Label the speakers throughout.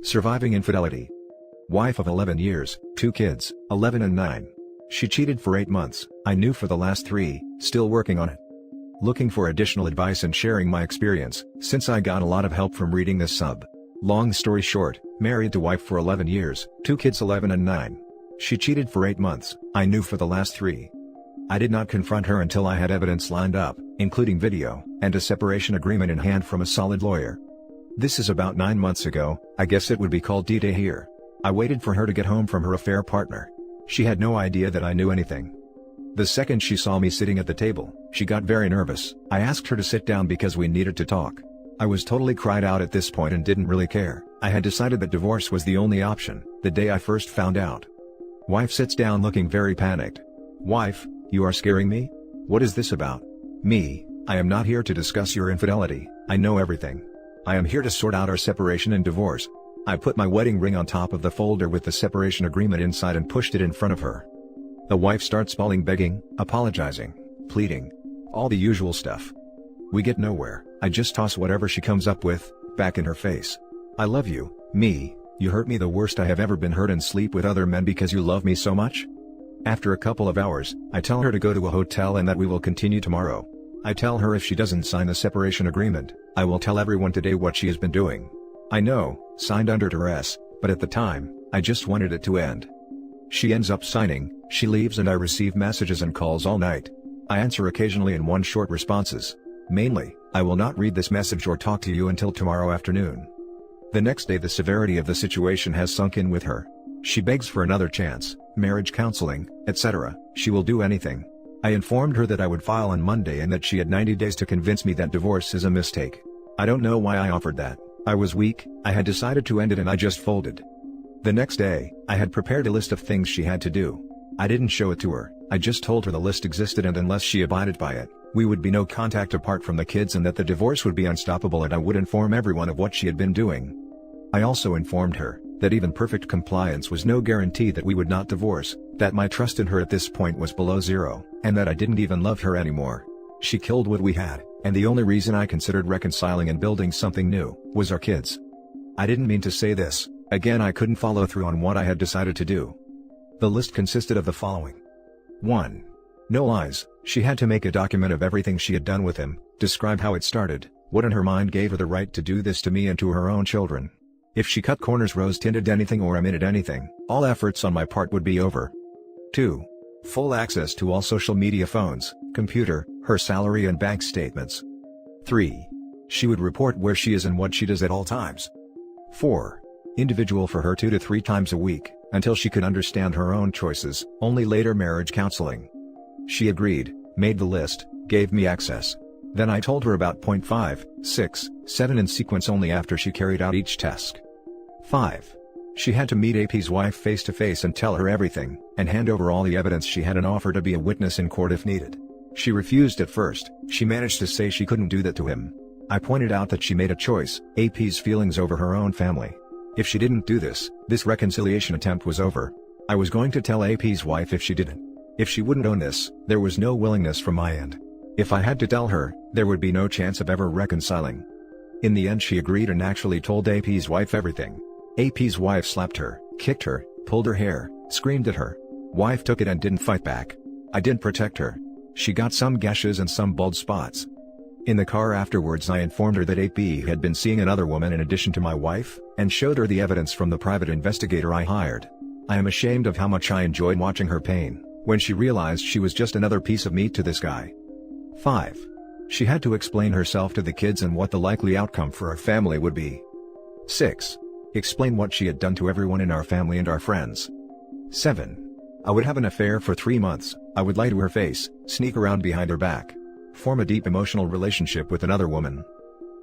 Speaker 1: Surviving infidelity. Wife of 11 years, 2 kids, 11 and 9. She cheated for 8 months, I knew for the last 3, still working on it. Looking for additional advice and sharing my experience, since I got a lot of help from reading this sub. Long story short, married to wife for 11 years, 2 kids 11 and 9. She cheated for 8 months, I knew for the last 3. I did not confront her until I had evidence lined up, including video, and a separation agreement in hand from a solid lawyer. This is about 9 months ago, I guess it would be called D-Day here. I waited for her to get home from her affair partner. She had no idea that I knew anything. The second she saw me sitting at the table, she got very nervous. I asked her to sit down because we needed to talk. I was totally cried out at this point and didn't really care. I had decided that divorce was the only option, the day I first found out. Wife sits down looking very panicked. Wife, you are scaring me? What is this about? Me, I am not here to discuss your infidelity, I know everything. I am here to sort out our separation and divorce. I put my wedding ring on top of the folder with the separation agreement inside and pushed it in front of her. The wife starts bawling, begging, apologizing, pleading. All the usual stuff. We get nowhere. I just toss whatever she comes up with, back in her face. I love you, me, you hurt me the worst I have ever been hurt and sleep with other men because you love me so much? After a couple of hours, I tell her to go to a hotel and that we will continue tomorrow. I tell her if she doesn't sign the separation agreement, I will tell everyone today what she has been doing. I know, signed under duress, but at the time, I just wanted it to end. She ends up signing, she leaves and I receive messages and calls all night. I answer occasionally in one short responses. Mainly, I will not read this message or talk to you until tomorrow afternoon. The next day the severity of the situation has sunk in with her. She begs for another chance, marriage counseling, etc. She will do anything. I informed her that I would file on Monday and that she had 90 days to convince me that divorce is a mistake. I don't know why I offered that. I was weak, I had decided to end it and I just folded. The next day, I had prepared a list of things she had to do. I didn't show it to her, I just told her the list existed and unless she abided by it, we would be no contact apart from the kids and that the divorce would be unstoppable and I would inform everyone of what she had been doing. I also informed her that even perfect compliance was no guarantee that we would not divorce, that my trust in her at this point was below zero, and that I didn't even love her anymore. She killed what we had, and the only reason I considered reconciling and building something new was our kids. I didn't mean to say this. Again, I couldn't follow through on what I had decided to do. The list consisted of the following. 1. No lies. She had to make a document of everything she had done with him, describe how it started, what in her mind gave her the right to do this to me and to her own children. If she cut corners, rose-tinted anything or omitted anything, all efforts on my part would be over. 2. Full access to all social media, phones, computer, her salary and bank statements. 3. She would report where she is and what she does at all times. 4. Individual for her 2 to 3 times a week, until she could understand her own choices, only later marriage counseling. She agreed, made the list, gave me access. Then I told her about point 5, 6, 7 in sequence only after she carried out each task. 5. She had to meet AP's wife face to face and tell her everything, and hand over all the evidence she had and offer to be a witness in court if needed. She refused at first. She managed to say she couldn't do that to him. I pointed out that she made a choice, AP's feelings over her own family. If she didn't do this, this reconciliation attempt was over. I was going to tell AP's wife if she didn't. If she wouldn't own this, there was no willingness from my end. If I had to tell her, there would be no chance of ever reconciling. In the end she agreed and actually told AP's wife everything. AP's wife slapped her, kicked her, pulled her hair, screamed at her. Wife took it and didn't fight back. I didn't protect her. She got some gashes and some bald spots. In the car afterwards I informed her that AP had been seeing another woman in addition to my wife, and showed her the evidence from the private investigator I hired. I am ashamed of how much I enjoyed watching her pain, when she realized she was just another piece of meat to this guy. 5. She had to explain herself to the kids and what the likely outcome for our family would be. 6. Explain what she had done to everyone in our family and our friends. 7. I would have an affair for 3 months, I would lie to her face, sneak around behind her back. Form a deep emotional relationship with another woman.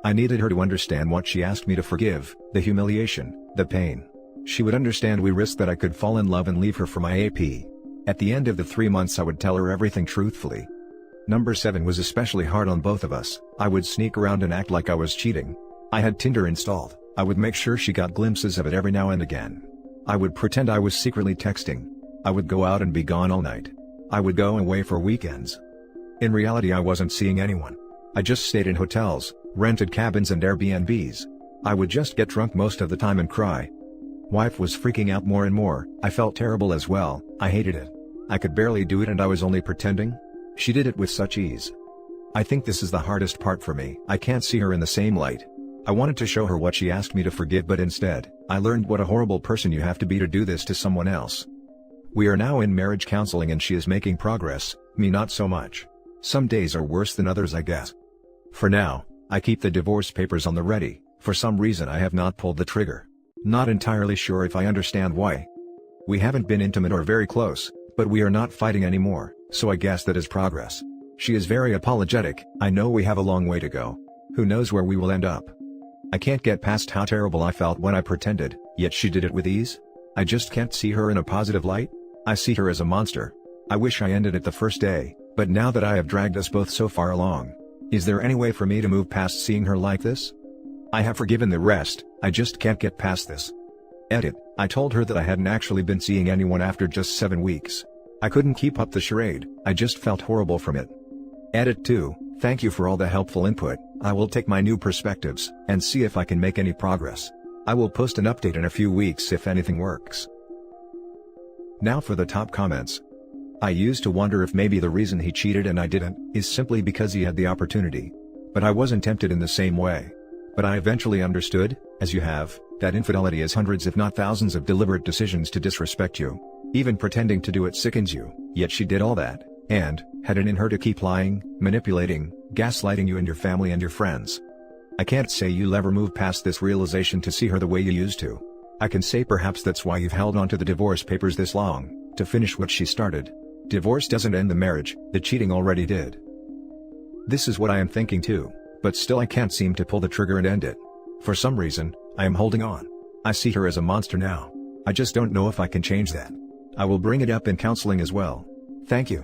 Speaker 1: I needed her to understand what she asked me to forgive, the humiliation, the pain. She would understand we risked that I could fall in love and leave her for my AP. At the end of the 3 months I would tell her everything truthfully. Number 7 was especially hard on both of us. I would sneak around and act like I was cheating. I had Tinder installed. I would make sure she got glimpses of it every now and again. I would pretend I was secretly texting. I would go out and be gone all night. I would go away for weekends. In reality I wasn't seeing anyone. I just stayed in hotels, rented cabins and Airbnbs. I would just get drunk most of the time and cry. Wife was freaking out more and more. I felt terrible as well. I hated it. I could barely do it and I was only pretending. She did it with such ease. I think this is the hardest part for me. I can't see her in the same light. I wanted to show her what she asked me to forgive, but instead, I learned what a horrible person you have to be to do this to someone else. We are now in marriage counseling and she is making progress, me not so much. Some days are worse than others, I guess. For now, I keep the divorce papers on the ready. For some reason I have not pulled the trigger. Not entirely sure if I understand why. We haven't been intimate or very close, but we are not fighting anymore, so I guess that is progress. She is very apologetic. I know we have a long way to go. Who knows where we will end up. I can't get past how terrible I felt when I pretended, yet she did it with ease. I just can't see her in a positive light. I see her as a monster. I wish I ended it the first day, but now that I have dragged us both so far along, is there any way for me to move past seeing her like this? I have forgiven the rest, I just can't get past this. Edit, I told her that I hadn't actually been seeing anyone after just 7 weeks. I couldn't keep up the charade, I just felt horrible from it. Edit 2, thank you for all the helpful input. I will take my new perspectives, and see if I can make any progress. I will post an update in a few weeks if anything works. Now for the top comments. I used to wonder if maybe the reason he cheated and I didn't, is simply because he had the opportunity. But I wasn't tempted in the same way. But I eventually understood, as you have, that infidelity is hundreds if not thousands of deliberate decisions to disrespect you. Even pretending to do it sickens you, yet she did all that, and had it in her to keep lying, manipulating, gaslighting you and your family and your friends. I can't say you'll ever move past this realization to see her the way you used to. I can say perhaps that's why you've held on to the divorce papers this long, to finish what she started. Divorce doesn't end the marriage, the cheating already did. This is what I am thinking too, but still I can't seem to pull the trigger and end it. For some reason, I am holding on. I see her as a monster now. I just don't know if I can change that. I will bring it up in counseling as well. Thank you.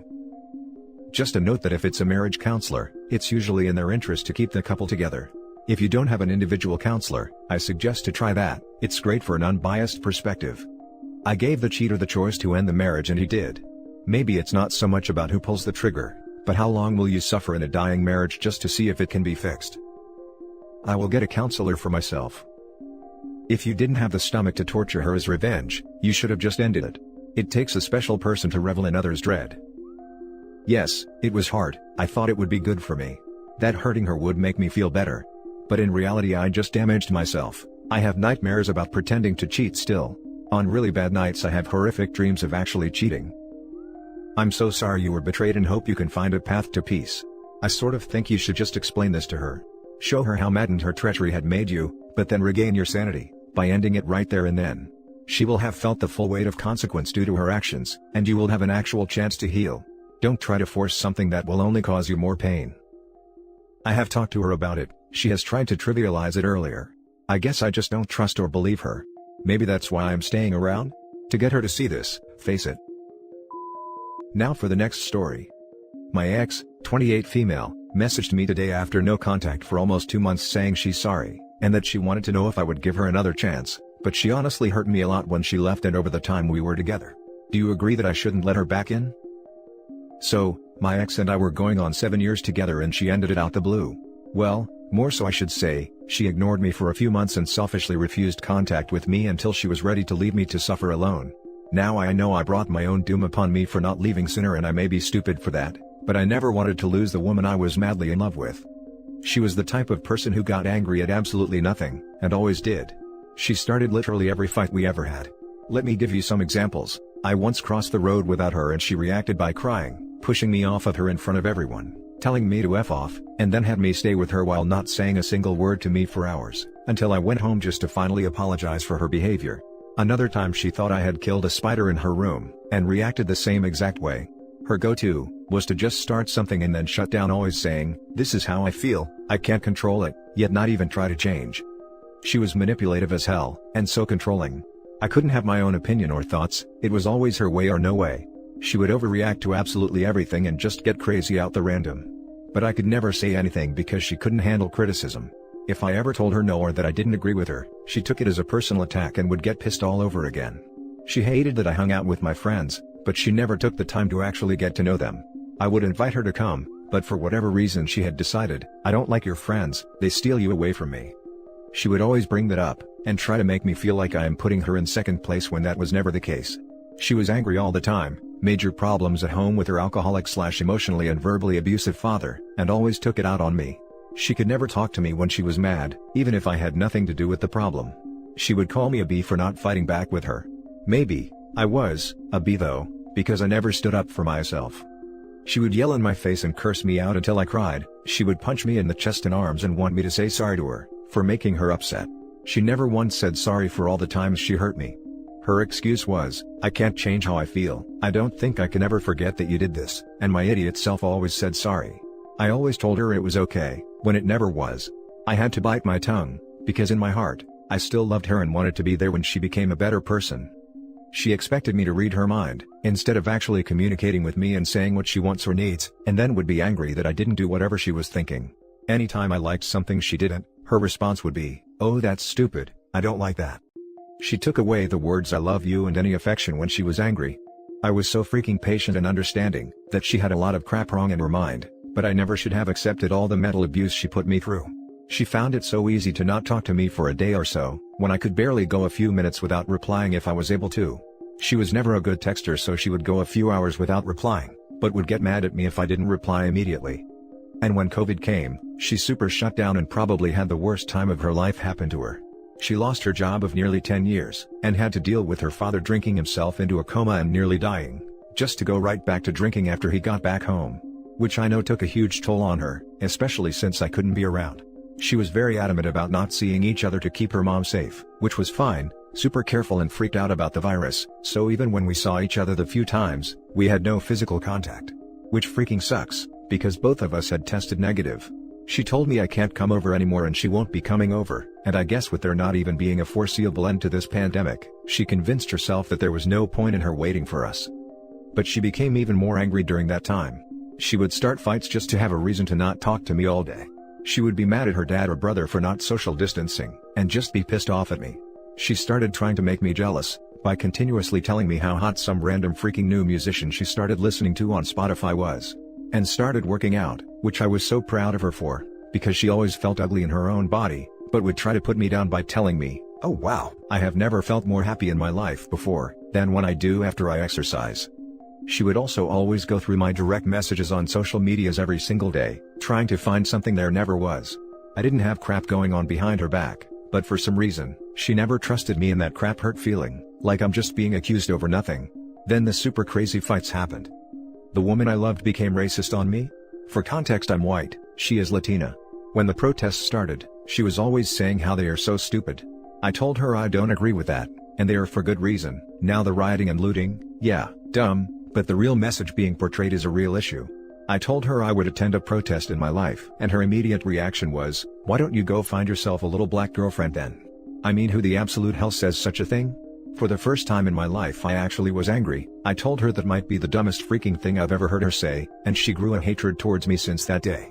Speaker 1: Just a note that if it's a marriage counselor, it's usually in their interest to keep the couple together. If you don't have an individual counselor, I suggest to try that. It's great for an unbiased perspective. I gave the cheater the choice to end the marriage and he did. Maybe it's not so much about who pulls the trigger, but how long will you suffer in a dying marriage just to see if it can be fixed? I will get a counselor for myself. If you didn't have the stomach to torture her as revenge, you should have just ended it. It takes a special person to revel in others' dread. Yes, it was hard. I thought it would be good for me. That hurting her would make me feel better. But in reality I just damaged myself. I have nightmares about pretending to cheat still. On really bad nights I have horrific dreams of actually cheating. I'm so sorry you were betrayed and hope you can find a path to peace. I sort of think you should just explain this to her. Show her how maddened her treachery had made you, but then regain your sanity, by ending it right there and then. She will have felt the full weight of consequence due to her actions, and you will have an actual chance to heal. Don't try to force something that will only cause you more pain. I have talked to her about it. She has tried to trivialize it earlier. I guess I just don't trust or believe her. Maybe that's why I'm staying around? To get her to see this, face it. Now for the next story. My ex, 28 female, messaged me today after no contact for almost 2 months saying she's sorry, and that she wanted to know if I would give her another chance, but she honestly hurt me a lot when she left and over the time we were together. Do you agree that I shouldn't let her back in? So, my ex and I were going on 7 years together and she ended it out the blue. Well, more so I should say, she ignored me for a few months and selfishly refused contact with me until she was ready to leave me to suffer alone. Now I know I brought my own doom upon me for not leaving sooner and I may be stupid for that, but I never wanted to lose the woman I was madly in love with. She was the type of person who got angry at absolutely nothing, and always did. She started literally every fight we ever had. Let me give you some examples. I once crossed the road without her and she reacted by crying, pushing me off of her in front of everyone, telling me to F off, and then had me stay with her while not saying a single word to me for hours, until I went home just to finally apologize for her behavior. Another time she thought I had killed a spider in her room, and reacted the same exact way. Her go-to was to just start something and then shut down, always saying, "This is how I feel, I can't control it," yet not even try to change. She was manipulative as hell, and so controlling. I couldn't have my own opinion or thoughts, it was always her way or no way. She would overreact to absolutely everything and just get crazy out the random. But I could never say anything because she couldn't handle criticism. If I ever told her no or that I didn't agree with her, she took it as a personal attack and would get pissed all over again. She hated that I hung out with my friends, but she never took the time to actually get to know them. I would invite her to come, but for whatever reason she had decided, "I don't like your friends, they steal you away from me." She would always bring that up, and try to make me feel like I am putting her in second place when that was never the case. She was angry all the time, major problems at home with her alcoholic/emotionally and verbally abusive father, and always took it out on me. She could never talk to me when she was mad, even if I had nothing to do with the problem. She would call me a B for not fighting back with her. Maybe I was a B though, because I never stood up for myself. She would yell in my face and curse me out until I cried. She would punch me in the chest and arms and want me to say sorry to her for making her upset. She never once said sorry for all the times she hurt me. Her excuse was, "I can't change how I feel. I don't think I can ever forget that you did this," and my idiot self always said sorry. I always told her it was okay, when it never was. I had to bite my tongue, because in my heart, I still loved her and wanted to be there when she became a better person. She expected me to read her mind, instead of actually communicating with me and saying what she wants or needs, and then would be angry that I didn't do whatever she was thinking. Anytime I liked something she didn't, her response would be, "Oh, that's stupid, I don't like that." She took away the words "I love you" and any affection when she was angry. I was so freaking patient and understanding, that she had a lot of crap wrong in her mind, but I never should have accepted all the mental abuse she put me through. She found it so easy to not talk to me for a day or so, when I could barely go a few minutes without replying if I was able to. She was never a good texter, so she would go a few hours without replying, but would get mad at me if I didn't reply immediately. And when COVID came, she super shut down and probably had the worst time of her life happen to her. She lost her job of nearly 10 years, and had to deal with her father drinking himself into a coma and nearly dying, just to go right back to drinking after he got back home. Which I know took a huge toll on her, especially since I couldn't be around. She was very adamant about not seeing each other to keep her mom safe, which was fine, super careful and freaked out about the virus, so even when we saw each other the few times, we had no physical contact. Which freaking sucks, because both of us had tested negative. She told me I can't come over anymore and she won't be coming over, and I guess with there not even being a foreseeable end to this pandemic, she convinced herself that there was no point in her waiting for us. But she became even more angry during that time. She would start fights just to have a reason to not talk to me all day. She would be mad at her dad or brother for not social distancing, and just be pissed off at me. She started trying to make me jealous, by continuously telling me how hot some random freaking new musician she started listening to on Spotify was. And started working out, which I was so proud of her for, because she always felt ugly in her own body, but would try to put me down by telling me, "Oh wow, I have never felt more happy in my life before, than when I do after I exercise." She would also always go through my direct messages on social medias every single day, trying to find something there never was. I didn't have crap going on behind her back, but for some reason, she never trusted me and that crap hurt feeling, like I'm just being accused over nothing. Then the super crazy fights happened. The woman I loved became racist on me? For context, I'm white, she is Latina. When the protests started, she was always saying how they are so stupid. I told her I don't agree with that, and they are for good reason. Now the rioting and looting, yeah, dumb, but the real message being portrayed is a real issue. I told her I would attend a protest in my life, and her immediate reaction was, "Why don't you go find yourself a little black girlfriend then?" I mean, who the absolute hell says such a thing? For the first time in my life I actually was angry. I told her that might be the dumbest freaking thing I've ever heard her say, and she grew a hatred towards me since that day.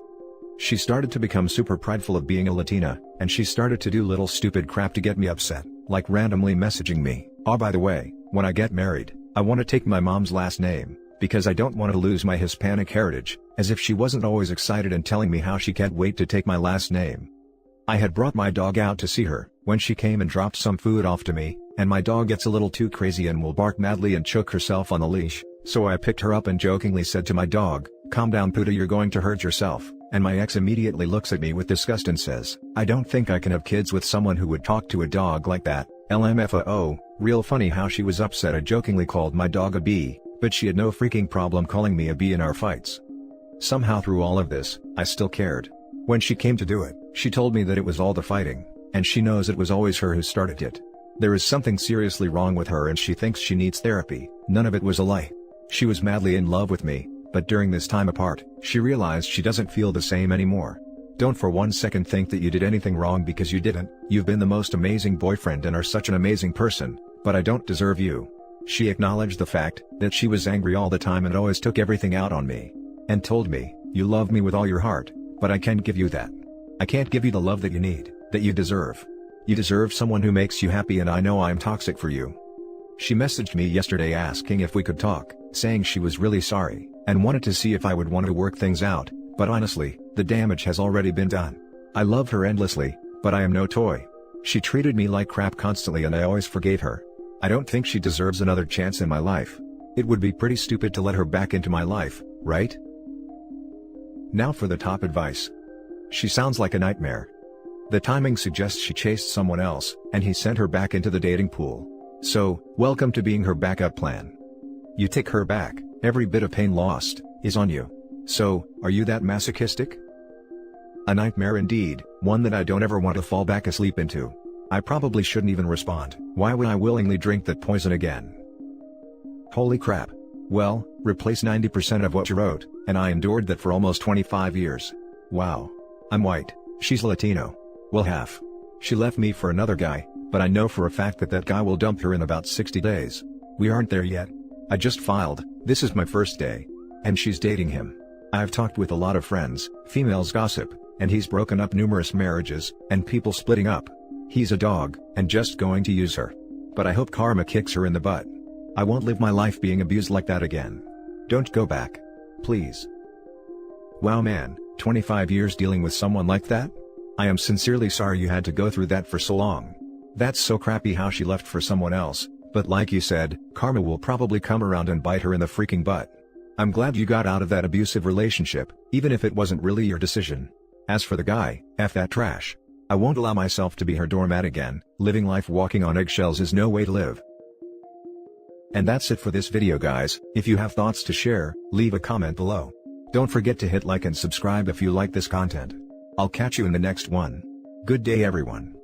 Speaker 1: She started to become super prideful of being a Latina, and she started to do little stupid crap to get me upset, like randomly messaging me, "Oh, by the way, when I get married, I want to take my mom's last name, because I don't want to lose my Hispanic heritage," as if she wasn't always excited and telling me how she can't wait to take my last name. I had brought my dog out to see her, when she came and dropped some food off to me, and my dog gets a little too crazy and will bark madly and choke herself on the leash, so I picked her up and jokingly said to my dog, "Calm down Puda, you're going to hurt yourself," and my ex immediately looks at me with disgust and says, "I don't think I can have kids with someone who would talk to a dog like that, LMFAO." Real funny how she was upset I jokingly called my dog a bee, but she had no freaking problem calling me a bee in our fights. Somehow through all of this, I still cared. When she came to do it, she told me that it was all the fighting, and she knows it was always her who started it. There is something seriously wrong with her and she thinks she needs therapy. None of it was a lie. She was madly in love with me, but during this time apart, she realized she doesn't feel the same anymore. Don't for one second think that you did anything wrong, because you didn't. You've been the most amazing boyfriend and are such an amazing person, but I don't deserve you. She acknowledged the fact that she was angry all the time and always took everything out on me. And told me, "You love me with all your heart, but I can't give you that. I can't give you the love that you need, that you deserve. You deserve someone who makes you happy, and I know I'm toxic for you." She messaged me yesterday asking if we could talk, saying she was really sorry, and wanted to see if I would want to work things out, but honestly, the damage has already been done. I love her endlessly, but I am no toy. She treated me like crap constantly and I always forgave her. I don't think she deserves another chance in my life. It would be pretty stupid to let her back into my life, right? Now for the top advice. She sounds like a nightmare. The timing suggests she chased someone else, and he sent her back into the dating pool. So, welcome to being her backup plan. You take her back, every bit of pain lost is on you. So, are you that masochistic? A nightmare indeed, one that I don't ever want to fall back asleep into. I probably shouldn't even respond. Why would I willingly drink that poison again? Holy crap. Well, replace 90% of what you wrote, and I endured that for almost 25 years. Wow. I'm white, she's Latino. Well, half. She left me for another guy, but I know for a fact that that guy will dump her in about 60 days. We aren't there yet. I just filed, this is my first day. And she's dating him. I've talked with a lot of friends, females gossip, and he's broken up numerous marriages, and people splitting up. He's a dog, and just going to use her. But I hope karma kicks her in the butt. I won't live my life being abused like that again. Don't go back. Please. Wow man, 25 years dealing with someone like that? I am sincerely sorry you had to go through that for so long. That's so crappy how she left for someone else, but like you said, karma will probably come around and bite her in the freaking butt. I'm glad you got out of that abusive relationship, even if it wasn't really your decision. As for the guy, F that trash. I won't allow myself to be her doormat again. Living life walking on eggshells is no way to live. And that's it for this video guys. If you have thoughts to share, leave a comment below. Don't forget to hit like and subscribe if you like this content. I'll catch you in the next one. Good day everyone.